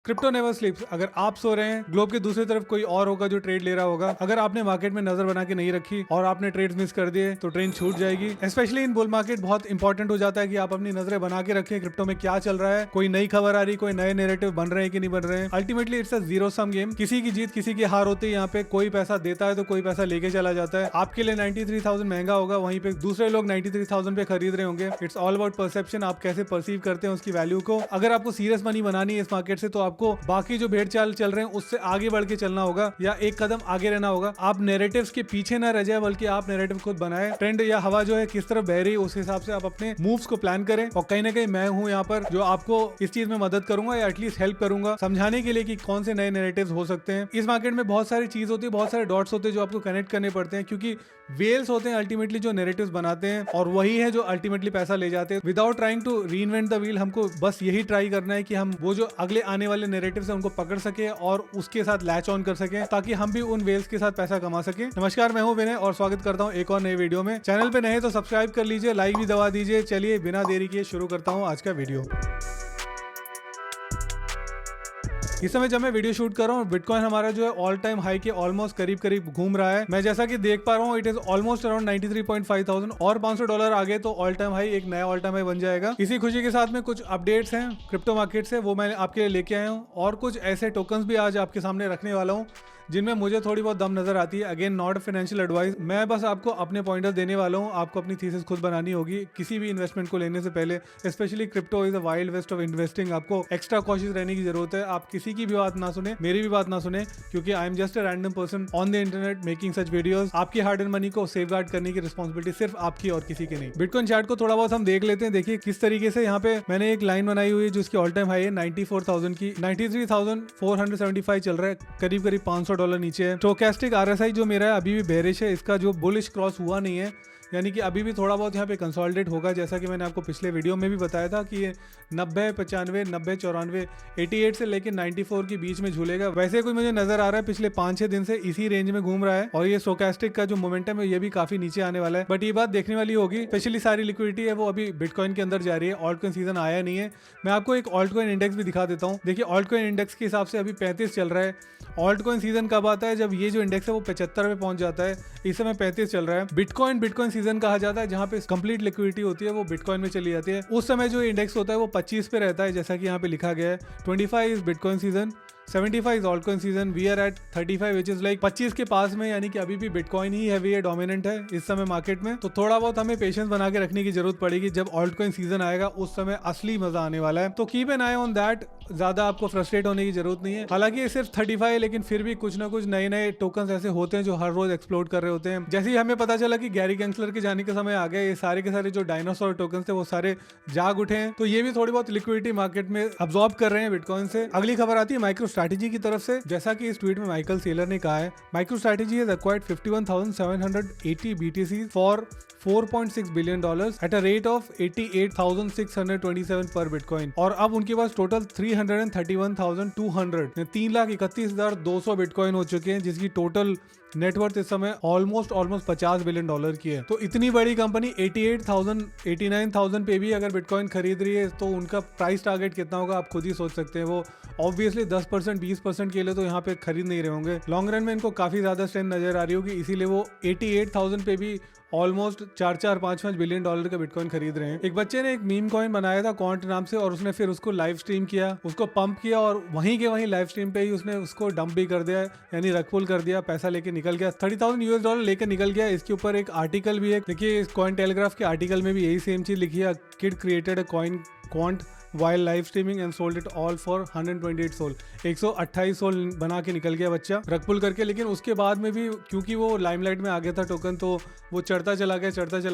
Crypto never स्लीप्स। अगर आप सो रहे हैं, ग्लोब के दूसरी तरफ कोई और होगा जो ट्रेड ले रहा होगा। अगर आपने मार्केट में नजर बना के नहीं रखी और आपने ट्रेड्स मिस कर दिए तो ट्रेन छूट जाएगी। स्पेशली इन बुल मार्केट बहुत इंपॉर्टेंट हो जाता है कि आप अपनी नजरें बना के रखें क्रिप्टो में क्या चल रहा है, कोई नई खबर आ रही, कोई नए नैरेटिव बन रहे हैं कि नहीं बन रहे हैं। Ultimately it's a zero sum game. किसी की जीत किसी की हार होती है। यहाँ पे कोई पैसा देता है तो कोई पैसा लेके चला जाता है। आपके लिए 93,000 महंगा होगा, वहीं पे दूसरे लोग 93,000 पे खरीद रहे होंगे। इट्स ऑल अबाउट परसेप्शन, आप कैसे परसीव करते हैं उसकी वैल्यू को। अगर आपको सीरियस मनी बनानी है इस मार्केट से तो आपको बाकी जो भेड़ चाल चल रहे हैं उससे आगे बढ़ के चलना होगा या एक कदम आगे रहना होगा। आप नैरेटिव्स के पीछे ना रह जाए बल्कि आप नैरेटिव खुद बनाए। ट्रेंड या हवा जो है किस तरफ बह रही है उस हिसाब से आप अपने मूव्स को प्लान करें। और कहीं ना कहीं मैं हूं यहाँ पर जो आपको इस चीज में मदद करूंगा या एटलीस्ट हेल्प करूंगा समझाने के लिए कि कौन से नए नैरेटिव्स हो सकते हैं। इस मार्केट में बहुत सारी चीज होती है, बहुत सारे डॉट्स होते हैं जो आपको कनेक्ट करने पड़ते हैं, क्योंकि वेल्स होते हैं अल्टीमेटली जो नैरेटिव्स बनाते हैं और वही है जो अल्टीमेटली पैसा ले जाते हैं। Without trying to reinvent the wheel, हमको बस यही ट्राई करना है कि हम वो जो अगले आने वाले नैरेटिव्स हैं उनको पकड़ सके और उसके साथ लैच ऑन कर सके ताकि हम भी उन वेल्स के साथ पैसा कमा सके। नमस्कार, मैं हूं विनय और स्वागत करता हूं एक और नए वीडियो में। चैनल पे नए तो सब्सक्राइब कर लीजिए, लाइक भी दबा दीजिए। चलिए बिना देरी किए शुरू करता हूं आज का वीडियो। इस समय जब मैं वीडियो शूट कर रहा हूँ बिटकॉइन हमारा जो है ऑल टाइम हाई के ऑलमोस्ट करीब करीब घूम रहा है। मैं जैसा कि देख पा रहा हूँ it is almost around 93.5 thousand और $500 आगे तो ऑल टाइम हाई, एक नया ऑल टाइम हाई बन जाएगा। इसी खुशी के साथ में कुछ अपडेट्स हैं क्रिप्टो मार्केट से, वो मैं आपके लिए लेके आया हूँ और कुछ ऐसे टोकन्स भी आज आपके सामने रखने वाला हूँ जिनमें मुझे थोड़ी बहुत दम नजर आती है। अगेन नॉट फाइनेंशियल एडवाइस, मैं बस आपको अपने पॉइंटर्स देने वाला हूँ। आपको अपनी थीसिस खुद बनानी होगी किसी भी इन्वेस्टमेंट को लेने से पहले। Specially crypto is a wild west of investing, आपको एक्स्ट्रा कॉशियस रहने की जरूरत है। आप किसी की भी बात ना सुने, मेरी भी बात ना सुने, क्योंकि I am just a random person on the internet making such videos. आपकी हार्ड एंड मनी को सेफगार्ड करने की रिस्पॉन्सिबिलिटी सिर्फ आपकी और किसी की नहीं। बिटकॉइन चार्ट को थोड़ा बहुत हम देख लेते हैं। देखिए किस तरीके से यहाँ पे मैंने एक लाइन बनाई हुई है जो इसकी ऑल टाइम हाई है 94,000 की। 93,475 चल रहा है, करीब करीब $500 नीचे है। स्टोकेस्टिक RSI जो मेरा है अभी भी बेरिश है, इसका जो बुलिश क्रॉस हुआ नहीं है, यानी कि अभी भी थोड़ा बहुत यहाँ पे कंसोलिडेट होगा। जैसा कि मैंने आपको पिछले वीडियो में भी बताया था कि ये 90, 95, 90, 94, 88 से लेकर 94 के बीच में झूलेगा। वैसे कोई मुझे नजर आ रहा है पिछले 5-6 दिन से इसी रेंज में घूम रहा है और ये स्टोकेस्टिक का जो मोमेंटम है ये भी काफी नीचे आने वाला है। बट ये बात देखने वाली होगी, स्पेशली सारी लिक्विडिटी है वो अभी बिटकॉइन के अंदर जा रही है। ऑल्ट कॉइन सीजन आया नहीं है। मैं आपको एक ऑल्ट कॉइन इंडेक्स भी दिखा देता हूँ। देखिए ऑल्ट कॉइन इंडेक्स के हिसाब से अभी 35 चल रहा है। ऑल्ट कॉइन सीजन कब आता है? जब ये जो इंडेक्स है वो 75 पे पहुंच जाता है। इस समय 35 चल रहा है। बिटकॉइन सीजन कहा जाता है जहां पे कंप्लीट लिक्विडिटी होती है वो बिटकॉइन में चली जाती है। उस समय जो इंडेक्स होता है वो 25 पे रहता है, जैसा कि यहाँ पे लिखा गया है। 25 is bitcoin season, 75 is alt coin season, we are at 35 which is like 25 के पास में, यानी कि अभी भी बिटकॉइन ही हैवी है, डोमिनेंट है इस समय मार्केट में। तो थोड़ा बहुत हमें पेशेंस बना के रखने की जरूरत पड़ेगी। जब ऑल्ट कॉइन सीजन आएगा उस समय असली मजा आने वाला है। तो keep an I on that, ज्यादा आपको फ्रस्ट्रेट होने की जरूरत नहीं है। हालांकि ये सिर्फ 35 है, लेकिन फिर भी कुछ ना कुछ नए नए टोकन्स ऐसे होते हैं जो हर रोज एक्सप्लोड कर रहे होते हैं। जैसे ही हमें पता चला कि गैरी गैंगस्लर के जाने का समय आ गया, ये सारे के सारे जो डायनासोर टोकन्स थे वो सारे जाग उठे हैं। तो ये भी थोड़ी बहुत लिक्विडिटी मार्केट में अब्सॉर्ब कर रहे हैं बिटकॉइन से। अगली खबर आती है माइक्रो स्ट्रैटेजी की तरफ से। जैसा कि इस ट्वीट में माइकल सेलर ने कहा है, micro strategy has acquired 51,780 BTC for $4.6 billion at a rate of 88,627 पर बिटकॉइन। और अब उनके पास टोटल 331,200 3,31,200 बिटकॉइन हो चुके हैं, जिसकी टोटल नेटवर्थ इस समय ऑलमोस्ट $50 बिलियन की है। तो इतनी बड़ी कंपनी 89,000 पे भी अगर बिटकॉइन खरीद रही है तो उनका प्राइस टारगेट कितना होगा आप खुद ही सोच सकते हैं। वो ऑब्वियसली 10% 20% के लिए तो यहाँ पे खरीद नहीं रहे होंगे। लॉन्ग रन में इनको काफी ज्यादा स्ट्रेंथ नजर आ रही होगी, इसीलिए वो 88,000 पे भी ऑलमोस्ट 4-5 बिलियन डॉलर का बिटकॉइन खरीद रहे हैं। एक बच्चे ने एक मीम कॉइन बनाया था क्वांट नाम से और उसने फिर उसको लाइव स्ट्रीम किया, उसको पंप किया और वहीं के वहीं लाइव स्ट्रीम पे ही उसने उसको डंप भी कर दिया, यानी रखपुल कर दिया, पैसा लेके निकल गया। $30,000 लेकर निकल गया। इसके ऊपर एक आर्टिकल भी है, देखिए इस कॉइन टेलीग्राफ के आर्टिकल में भी यही सेम चीज लिखी है। Kid created a coin Quant while live streaming and sold it all for 128 SOL. 128 SOL बना के निकल गया बच्चा रखपुल करके। लेकिन उसके बाद में भी क्योंकि वो लाइमलाइट में आ गया था टोकन, तो वो चढ़ता चला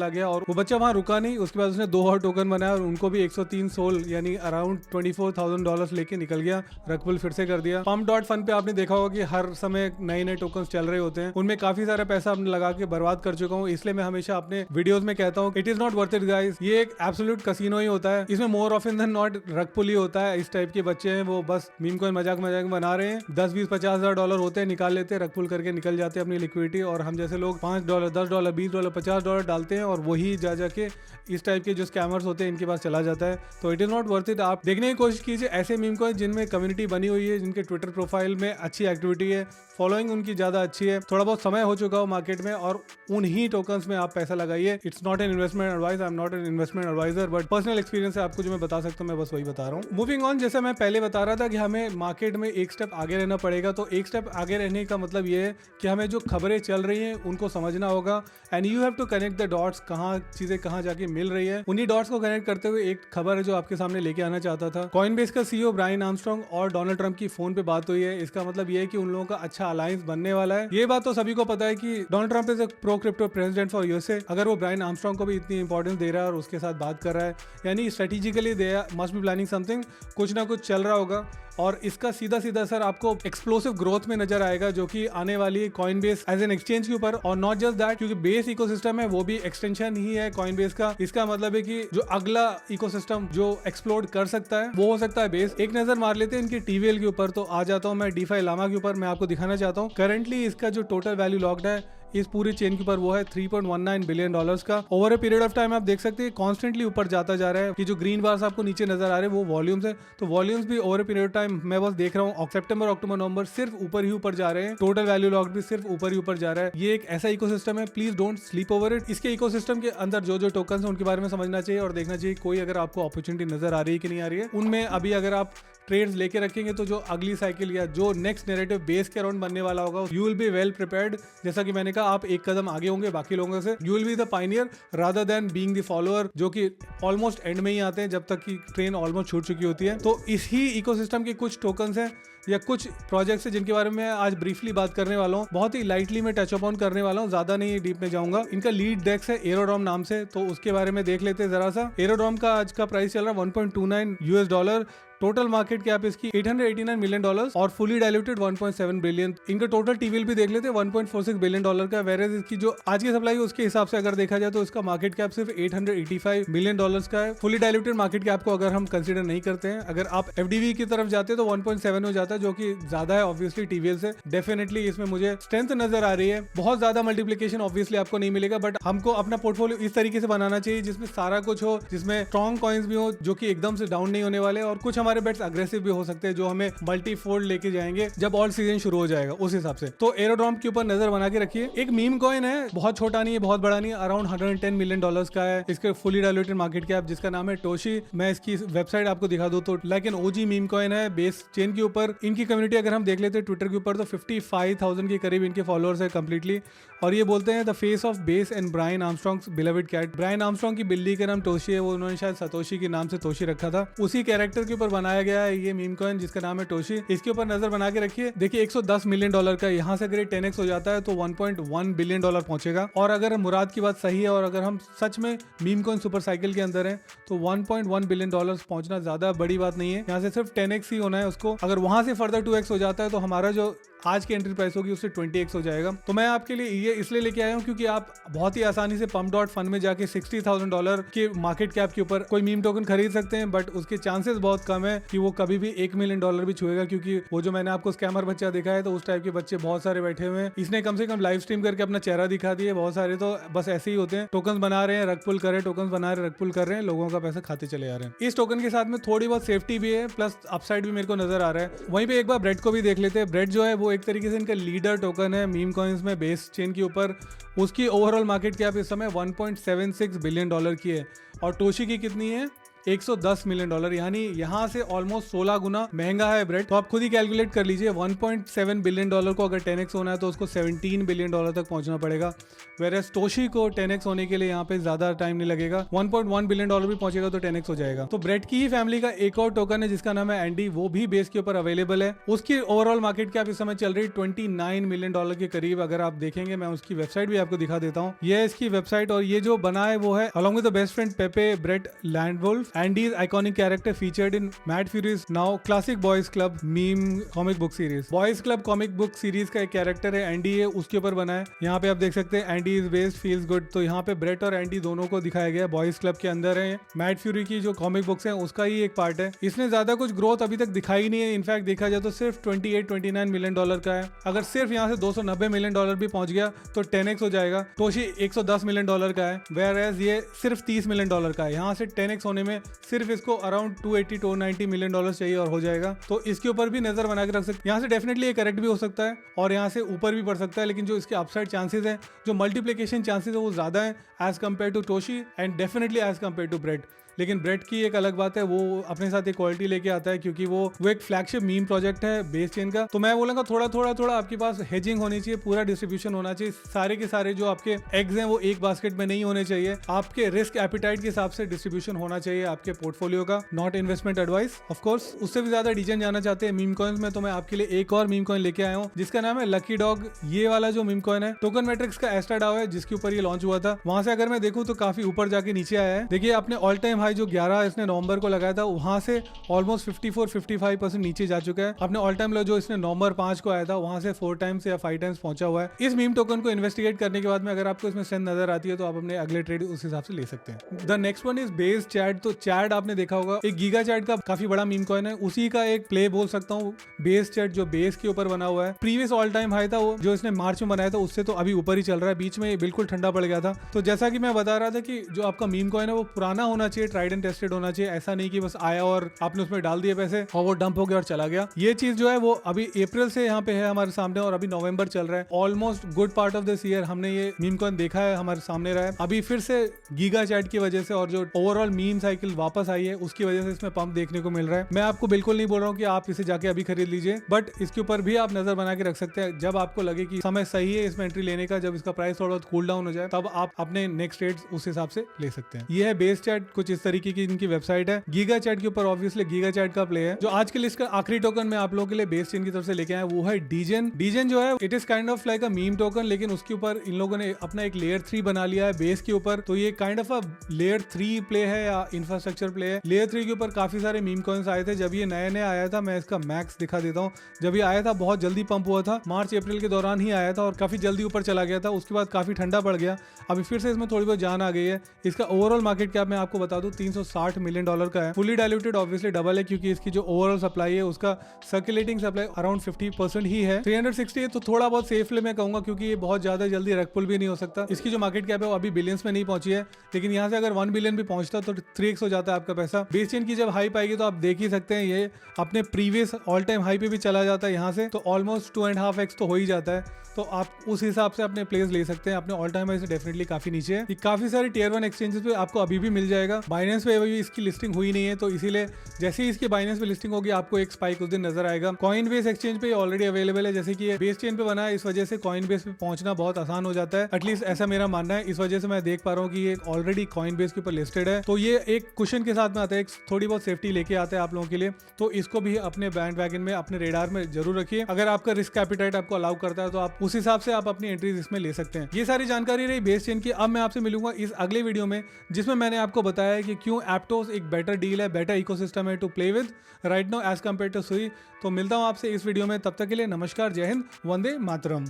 गया और वो बच्चा वहां रुका नहीं। उसके बाद उसने 2 और टोकन बनाया और उनको भी 103 सोल यानी अराउंड $24,000 लेके निकल गया, रखपुल फिर से कर दिया। pump.fun पे आपने देखा होगा कि हर समय नए नए टोकन चल रहे होते हैं, उनमें काफी सारा पैसा आपने लगा के बर्बाद कर चुका हूँ। इसलिए मैं हमेशा अपने वीडियोज में कहता हूँ it is not worth it guys. ये एक एब्सोल्यूट कसिनो ही होता है। इसमें more often than not not rug pull ही होता है, इस टाइप के बच्चे हैं, वो बस मीम कॉइन मजाक मजाक में बना रहे हैं। 10-20-50,000 होते हैं, निकाल लेते हैं, रग पुल करके निकल जाते हैं अपनी लिक्विडिटी, और हम जैसे लोग $5, $10, $20, $50 डालते हैं और वही जा जाके इस टाइप के जो स्कैमर्स होते हैं इनके पास चला जाता है। तो it is not worth it. आप देखने की कोशिश कीजिए ऐसे मीम कॉइन जिनमें कम्युनिटी बनी हुई है, जिनके ट्विटर प्रोफाइल में अच्छी एक्टिविटी है, फॉलोइंग उनकी ज्यादा अच्छी है, थोड़ा बहुत समय हो चुका हो मार्केट में, और उन्हीं टोकन्स में आप पैसा लगाइए। It's not an investment advice, I am not an investment advisor, but personal experience है आपको जो मैं बता सकता हूँ, मैं बस वही बता रहा हूँ। मूविंग ऑन, जैसे मैं पहले बता रहा था कि हमें मार्केट में एक स्टेप आगे रहना पड़ेगा, तो एक स्टेप आगे रहने का मतलब ये है कि हमें जो खबरें चल रही हैं उनको समझना होगा, and you have to connect the dots, कहाँ चीजें कहाँ जाके मिल रही है। उन्हीं डॉट्स को कनेक्ट करते हुए एक खबर है जो आपके सामने लेके आना चाहता था। कॉइनबेस का सीईओ ब्रायन आर्मस्ट्रांग और डोनाल्ड ट्रंप की फोन पे बात हुई है। इसका मतलब ये है कि उन लोगों का अच्छा अलायंस बनने वाला है। ये बात तो सभी को पता है कि Donald Trump is pro crypto president for USA. अगर वो ब्रायन आर्मस्ट्रांग को भी इतनी इंपॉर्टेंस दे रहा है और उसके साथ बात कर रहा है, यानी strategically they must be planning something, कुछ ना कुछ चल रहा होगा, और इसका सीधा सीधा असर आपको एक्सप्लोसिव ग्रोथ में नजर आएगा जो कि आने वाली है कॉइनबेस एज एन एक्सचेंज के ऊपर। और नॉट जस्ट दैट, क्योंकि बेस इकोसिस्टम है वो भी एक्सटेंशन ही है कॉइनबेस का। इसका मतलब है कि जो अगला इकोसिस्टम जो एक्सप्लोर कर सकता है वो हो सकता है बेस। एक नजर मार लेते हैं इनके टीवीएल के ऊपर, तो आ जाता हूं मैं डीफाई लामा के ऊपर। मैं आपको दिखाना चाहता हूँ करंटली इसका जो टोटल वैल्यू लॉक्ड है इस पूरी चेन के ऊपर वो है $3.19 बिलियन का। Over a period of time आप देख सकते हैं कॉन्स्टेंटली ऊपर जाता जा रहा है। कि जो ग्रीन बार्स आपको नीचे नजर आ रहे हैं वो वॉल्यूम्स है, तो वॉल्यूम्स भी over a period of time मैं बस देख रहा हूँ सितंबर, अक्टूबर, नवंबर सिर्फ ऊपर ही ऊपर जा रहे हैं। टोटल वैल्यू लॉक्ड भी सिर्फ ऊपर ही ऊपर जा रहा है। ये एक ऐसा इकोसिस्टम है, please don't sleep over it. इसके इकोसिस्टम के अंदर जो जो टोकन है उनके बारे में समझना चाहिए और देखना चाहिए कोई अगर आपको अपॉर्चुनिटी नजर आ रही है कि नहीं आ रही है। उनमें अभी अगर आप ट्रेड्स लेके रखेंगे तो जो अगली साइकिल या जो नेक्स्ट नैरेटिव बेस के अराउंड बनने वाला होगा you will be well prepared. जैसा कि मैंने कहा, आप एक कदम आगे होंगे बाकी लोगों से। You will be the Pioneer rather than being the follower, जो कि ऑलमोस्ट एंड में ही आते हैं जब तक कि ट्रेन ऑलमोस्ट छूट चुकी होती है। तो इसी इकोसिस्टम के कुछ टोकन्स हैं या कुछ प्रोजेक्ट्स है जिनके बारे में आज ब्रीफली बात करने वाला हूँ। बहुत ही लाइटली मैं टच अपॉन करने वाला हूँ, ज्यादा नहीं डीप में जाऊंगा। इनका लीड डेक्स है एरोड्रॉम नाम से, तो उसके बारे में देख लेते हैं जरा सा। एरोड्रॉम का आज का प्राइस चल रहा है $1.29। टोटल मार्केट कैप इसकी $889 मिलियन और फुली डाइल्यूटेड 1.7 बिलियन। इनका टोटल टीवीएल भी देख लेते हैं $1.46 बिलियन का। वेरेज इसकी जो आज की सप्लाई है उसके हिसाब से अगर देखा जाए तो इसका मार्केट कैप सिर्फ $885 मिलियन का है। फुली डाइल्यूटेड मार्केट कैप को अगर हम कंसीडर नहीं करते हैं, अगर आप एफडीवी की तरफ जाते हैं तो 1.7 हो जाता है, जो कि ज्यादा है ऑब्वियसली टीवीएल से। डेफिनेटली इसमें मुझे स्ट्रेंथ नजर आ रही है। बहुत ज्यादा मल्टीप्लिकेशन ऑब्वियसली आपको नहीं मिलेगा, बट हमको अपना पोर्टफोलियो इस तरीके से बनाना चाहिए जिसमें सारा कुछ हो, जिसमें स्ट्रॉन्ग कॉइन्स भी हो जो कि एकदम से डाउन नहीं होने वाले, और कुछ हमारे बेट्स अग्रेसिव भी हो सकते हैं जो हमें मल्टी फोल्ड लेके जाएंगे जब ऑल सीजन शुरू हो जाएगा उस हिसाब से। तो एरोड्रॉम के ऊपर नजर बना के रखिए। एक मीम कॉइन है, बहुत छोटा नहीं है बहुत बड़ा नहीं है, अराउंड $110 मिलियन का है। इसके फुली डाइल्यूटेड मार्केट कैप जिसका नाम है टोशी। मैं इसकी वेबसाइट आपको दिखा दूं तो like an OG meme coin है बेस चेन के ऊपर। इनकी कम्युनिटी अगर हम देख लेते हैं ट्विटर के ऊपर तो 55,000 के करीब इनके फॉलोअर्स है कंप्लीटली। और ये बोलते हैं the face of base and Brian Armstrong's beloved cat. Brian Armstrong की बिल्ली का नाम टोशी है, वो उन्होंने शायद सतोशी के नाम से टोशी रखा था। उसी कैरेक्टर के ऊपर बनाया गया है ये मीम कॉइन जिसका नाम है टोशी। इसके ऊपर नजर बना के रखिए। देखिए $110 मिलियन का, यहाँ से अगर 10x हो जाता है तो $1.1 बिलियन पहुंचेगा। और अगर मुराद की बात सही है और अगर हम सच में मीम कॉइन सुपर साइकिल के अंदर है तो $1.1 बिलियन पहुंचना ज्यादा बड़ी बात नहीं है। यहाँ से सिर्फ 10x ही होना है उसको। अगर वहां से फर्दर 2x हो जाता है तो हमारा जो आज की एंट्री प्राइस होगी उससे 20x हो जाएगा। तो मैं आपके लिए ये इसलिए लेके आया हूँ क्योंकि आप बहुत ही आसानी से पम्प डॉट फंड में जाके $60,000 के मार्केट कैप के ऊपर कोई मीम टोकन खरीद सकते हैं, बट उसके चांसेस बहुत कम है कि वो कभी भी $1 मिलियन भी छुएगा, क्योंकि वो जो मैंने आपको स्कैमर बच्चा दिखा है तो उस टाइप के बच्चे बहुत सारे बैठे हुए हैं। इसने कम से कम लाइव स्ट्रीम करके अपना चेहरा दिखा दिया। बहुत सारे तो बस ऐसे ही होते हैं, टोकन बना रहे हैं, रग पुल कर रहे हैं, टोकन बना रहे हैं, रग पुल कर रहे हैं, लोगों का पैसा खाते चले आ रहे हैं। इस टोकन के साथ में थोड़ी बहुत सेफ्टी भी है, प्लस अपसाइड भी मेरे को नजर आ रहा है। वहीं पे एक बार ब्रेड को भी देख लेते हैं। ब्रेड जो है वो एक तरीके से इनका लीडर टोकन है मीम कॉइन्स में बेस चेन के ऊपर। उसकी ओवरऑल मार्केट कैप इस समय $1.76 बिलियन की है और टोशी की कितनी है $110 मिलियन, यानी यहाँ से ऑलमोस्ट 16 गुना महंगा है ब्रेड। तो आप खुद ही कैलकुलेट कर लीजिए। $1.7 बिलियन को अगर 10x होना है तो उसको $17 बिलियन तक पहुंचना पड़ेगा। वेरेस टोशी को 10x होने के लिए यहाँ पे ज्यादा टाइम नहीं लगेगा। $1.1 बिलियन भी पहुंचेगा तो 10x हो जाएगा। तो ब्रेड की ही फैमिली का एक और टोकन है जिसका नाम है एंडी, वो भी बेस के ऊपर अवेलेबल है। उसकी ओवरऑल मार्केट कैप इस समय चल रही है $29 मिलियन के करीब। अगर आप देखेंगे, मैं उसकी वेबसाइट भी आपको दिखा देता हूँ। ये है इसकी वेबसाइट और ये जो बना है वो है along with the best friend Pepe Brett Landwolf Andy is iconic character featured in Matt Furie's now classic boys club meme comic book series. Boys club comic book series का एक कैरेक्टर है एंडी है, उसके ऊपर बना है। यहाँ पे आप देख सकते हैं Andy is best feels good. तो यहाँ पे ब्रेट और एंडी दोनों को दिखाया गया है, बॉयज क्लब के अंदर है। मैड फ्यूरी की जो कॉमिक बुक्स हैं उसका ही एक पार्ट है। इसने ज्यादा कुछ ग्रोथ अभी तक दिखाई नहीं है। इनफैक्ट देखा जाए तो सिर्फ 28-29 मिलियन डॉलर का है। अगर सिर्फ यहाँ से 290 मिलियन डॉलर भी पहुंच गया तो 10x हो जाएगा। टोशी 110 मिलियन डॉलर का है, वेयर एज ये सिर्फ 30 मिलियन डॉलर का है। यहाँ से 10x होने में सिर्फ इसको अराउंड 280-290 मिलियन डॉलर चाहिए और हो जाएगा। तो इसके ऊपर भी नजर बना के रख सकते हैं। यहाँ से डेफिनेटली ये करेक्ट भी हो सकता है और यहाँ से ऊपर भी बढ़ सकता है, लेकिन जो इसके अपसाइड चांसेस है, जो मल्टीप्लिकेशन चांसेस है वो ज्यादा है as compare to Toshi and definitely as compare to Brett. लेकिन ब्रेट की एक अलग बात है, वो अपने साथ एक क्वालिटी लेके आता है क्योंकि वो एक फ्लैगशिप मीम प्रोजेक्ट है बेस चेन का। तो मैं बोलूंगा थोड़ा आपके पास हेजिंग होनी चाहिए, पूरा डिस्ट्रीब्यूशन होना चाहिए। सारे के सारे जो आपके एग्स हैं वो एक बास्केट में नहीं होने चाहिए। आपके रिस्क एपिटाइट के हिसाब से डिस्ट्रीब्यूशन होना चाहिए आपके पोर्टफोलियो का, not investment advice of course. उससे भी ज्यादा डीजन जाना चाहते हैं मीम कॉइन्स में, तो मैं आपके लिए एक और मीम कॉइन लेके आया हूँ जिसका नाम है लकी डॉग। ये वाला जो मीम कॉइन है टोकन मैट्रिक्स का एस्टा डाओ है जिसके ऊपर ये लॉन्च हुआ था। वहां से अगर मैं देखूँ तो काफी ऊपर जाके नीचे आया है। देखिए अपने ऑल टाइम हाई जो 11 इसने नवंबर को लगाया था वहां से ऑलमोस्ट 54-55% नीचे जा चुका है। अपने ऑल टाइम लो जो इसने नवंबर 5 को आया था वहां से 4 टाइम्स या 5 टाइम्स पहुंचा हुआ है। इस मीम टोकन को इन्वेस्टिगेट करने के बाद में अगर आपको इसमें स्ट्रेंथ नजर आती है तो आप अपने अगले ट्रेड उस हिसाब से ले सकते हैं। The next one is base chat. तो चैट आपने देखा होगा एक गीगा चैट का काफी बड़ा मीम कॉइन है, उसी का एक प्ले बोल सकता हूँ। बेस चैट जो बेस के ऊपर बना हुआ है, प्रीवियस ऑल टाइम हाई था वो जो इसने मार्च में बनाया था उससे तो अभी ऊपर ही चल रहा है। बीच में बिल्कुल ठंडा पड़ गया था। तो जैसा कि मैं बता रहा था कि जो आपका मीम कॉइन है वो पुराना होना चाहिए, ट्राइड एंड टेस्टेड होना चाहिए। ऐसा नहीं कि बस आया और आपने उसमें डाल दिए पैसे और वो डंप हो गया और चला गया। ये चीज जो है वो अभी अप्रैल से यहाँ पे है हमारे सामने और अभी नवंबर चल रहा है। Almost good part of this year हमने ये मीम कॉइन देखा है, हमारे सामने रहा है। अभी फिर से गीगा चैट की वजह से और जो ओवरऑल मीम साइकिल वापस आई है उसकी वजह से इसमें पंप देखने को मिल रहा है। मैं आपको बिल्कुल नहीं बोल रहा हूँ कि आप इसे जाके अभी खरीद लीजिए, बट इसके ऊपर भी आप नजर बना के रख सकते हैं। जब आपको लगे कि समय सही है इसमें एंट्री लेने का, जब इसका प्राइस थोड़ा बहुत कूल डाउन हो जाए, तब आप अपने नेक्स्ट ट्रेड्स उस हिसाब से ले सकते हैं। ये है बेस चैट, कुछ इस तरीके की इनकी वेबसाइट है। गीगा चैट के ऊपर ऑब्वियसली गीगा चैट का प्ले है। जो आज के लिस्ट का आखिरी टोकन मैं आप लोगों के लिए बेस चेन की तरफ से लेके आया वो है डीजन। डीजन जो है it is kind of like a meme token, लेकिन उसके ऊपर इन लोगों ने अपना एक लेयर 3 बना लिया है बेस के ऊपर। तो ये kind of a layer 3 play है या इंफ्रास्ट्रक्चर प्ले है। लेयर 3 के ऊपर काफी सारे मीम कॉइन्स आए थे जब ये नया आया था। मैं इसका मैक्स दिखा देता हूँ। जब ये आया था बहुत जल्दी पंप हुआ था, मार्च अप्रैल के दौरान ही आया था और काफी जल्दी ऊपर चला गया था। उसके बाद काफी ठंडा पड़ गया, अभी फिर से इसमें थोड़ी बहुत जान आ गई है। इसका ओवरऑल मार्केट कैप मैं आपको बता दूं 360 मिलियन डॉलर का है। फुली डाइल्यूटेड ऑब्वियसली डबल है क्योंकि इसकी जो ओवरऑल सप्लाई है उसका सर्कुलेटिंग सप्लाई अराउंड 50% ही है। 360 है तो थोड़ा बहुत सेफली मैं कहूंगा क्योंकि ये बहुत ज्यादा जल्दी रैकपुल भी नहीं हो सकता। इसकी जो मार्केट कैप है वो अभी बिलियंस में नहीं पहुंची है, लेकिन यहाँ से अगर 1 बिलियन भी पहुंचता तो 3x हो जाता है आपका पैसा। बेस चेन की जब हाई पाएगी तो आप देख ही सकते हैं ये अपने प्रीवियस ऑल टाइम हाई पे भी चला जाता है यहाँ से, तो ऑलमोस्ट 2.5x तो हो ही जाता है। तो आप उस हिसाब से अपने प्लेस ले सकते हैं। अपने ऑल टाइम हाई से डेफिनेटली काफी नीचे है। ये काफी सारे टियर 1 एक्सचेंजेस पे आपको अभी भी मिल जाएगा। बाइनेंस पे अभी इसकी लिस्टिंग हुई नहीं है, तो इसीलिए जैसे ही इसकी बाइनेंस पे लिस्टिंग होगी आपको एक स्पाइक उस दिन नजर आएगा। कॉइन बेस एक्सचेंज पे ऑलरेडी अवेलेबल है, जैसे कि ये बेस चेन पे बना है, इस वजह से कॉइन बेस पे पहुंचना बहुत आसान हो जाता है। एटलीस्ट ऐसा मेरा मानना है। इस वजह से मैं देख पा रहा हूँ कि ये ऑलरेडी कॉइन बेस के ऊपर लिस्टेड है, तो ये एक कुशन के साथ में आता है, एक थोड़ी बहुत सेफ्टी लेके आता है आप लोगों के लिए। तो इसको भी अपने बैंड वैगन में, अपने रेडार में जरूर रखिए। अगर आपका रिस्क एपिटाइट आपको अलाउ करता है तो आप उस हिसाब से आप अपनी एंट्रीज इसमें ले सकते हैं। ये सारी जानकारी रही बेस चेन की। अब मैं आपसे मिलूंगा इस अगले वीडियो में जिसमें मैंने आपको बताया है कि क्यों एप्टोस एक बेटर डील है, बेटर इकोसिस्टम है to play with right now as compare to Sui. तो मिलता हूं आपसे इस वीडियो में, तब तक के लिए नमस्कार, जय हिंद, वंदे मातरम।